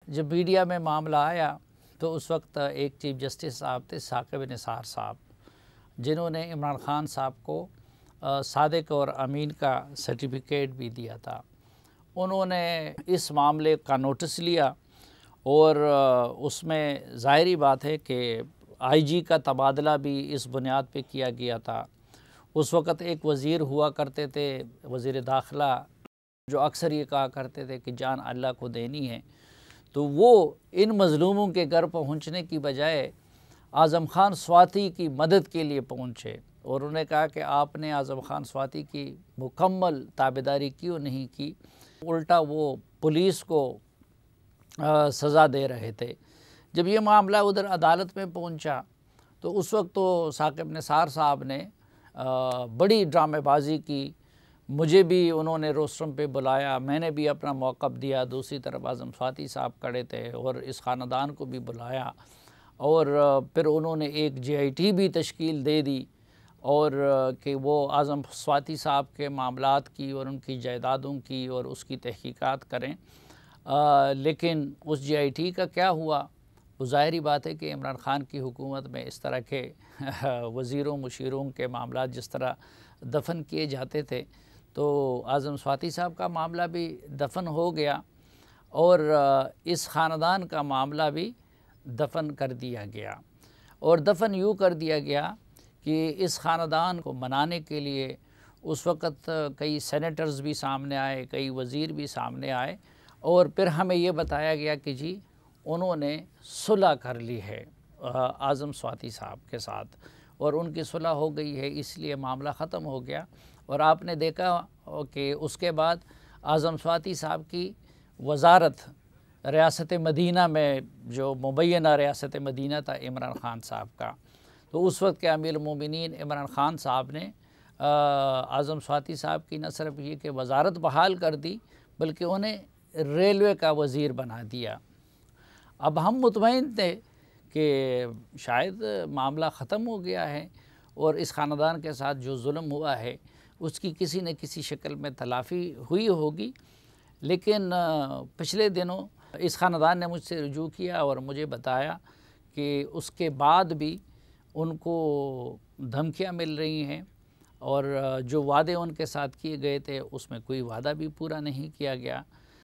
جب میڈیا میں معاملہ آیا تو اس وقت ایک چیف جسٹس صاحب تھے ثاقب نثار صاحب، جنہوں نے عمران خان صاحب کو صادق اور امین کا سرٹیفکیٹ بھی دیا تھا۔ انہوں نے اس معاملے کا نوٹس لیا اور اس میں ظاہری بات ہے کہ آئی جی کا تبادلہ بھی اس بنیاد پہ کیا گیا تھا۔ اس وقت ایک وزیر ہوا کرتے تھے، وزیر داخلہ، جو اکثر یہ کہا کرتے تھے کہ جان اللہ کو دینی ہے، تو وہ ان مظلوموں کے گھر پہنچنے کی بجائے اعظم خان سواتی کی مدد کے لیے پہنچے، اور انہوں نے کہا کہ آپ نے اعظم خان سواتی کی مکمل تابعداری کیوں نہیں کی، الٹا وہ پولیس کو سزا دے رہے تھے۔ جب یہ معاملہ ادھر عدالت میں پہنچا تو اس وقت تو ثاقب نثار صاحب نے بڑی ڈرامے بازی کی، مجھے بھی انہوں نے روسٹرم پہ بلایا، میں نے بھی اپنا موقف دیا، دوسری طرف اعظم سواتی صاحب کھڑے تھے اور اس خاندان کو بھی بلایا، اور پھر انہوں نے ایک جے آئی ٹی بھی تشکیل دے دی، اور کہ وہ اعظم سواتی صاحب کے معاملات کی اور ان کی جائیدادوں کی اور اس کی تحقیقات کریں۔ لیکن اس جے آئی ٹی کا کیا ہوا؟ وہ ظاہری بات ہے کہ عمران خان کی حکومت میں اس طرح کے وزیروں مشیروں کے معاملات جس طرح دفن کیے جاتے تھے، تو اعظم سواتی صاحب کا معاملہ بھی دفن ہو گیا، اور اس خاندان کا معاملہ بھی دفن کر دیا گیا۔ اور دفن یوں کر دیا گیا کہ اس خاندان کو منانے کے لیے اس وقت کئی سینیٹرز بھی سامنے آئے، کئی وزیر بھی سامنے آئے، اور پھر ہمیں یہ بتایا گیا کہ جی انہوں نے صلح کر لی ہے اعظم سواتی صاحب کے ساتھ، اور ان کی صلح ہو گئی ہے، اس لیے معاملہ ختم ہو گیا۔ اور آپ نے دیکھا کہ اس کے بعد اعظم سواتی صاحب کی وزارت ریاست مدینہ میں، جو مبینہ ریاست مدینہ تھا عمران خان صاحب کا، تو اس وقت کے امیر المومنین عمران خان صاحب نے اعظم سواتی صاحب کی نہ صرف یہ کہ وزارت بحال کر دی، بلکہ انہیں ریلوے کا وزیر بنا دیا۔ اب ہم مطمئن تھے کہ شاید معاملہ ختم ہو گیا ہے، اور اس خاندان کے ساتھ جو ظلم ہوا ہے اس کی کسی نہ کسی شکل میں تلافی ہوئی ہوگی، لیکن پچھلے دنوں اس خاندان نے مجھ سے رجوع کیا اور مجھے بتایا کہ اس کے بعد بھی ان کو دھمکیاں مل رہی ہیں، اور جو وعدے ان کے ساتھ کیے گئے تھے اس میں کوئی وعدہ بھی پورا نہیں کیا گیا۔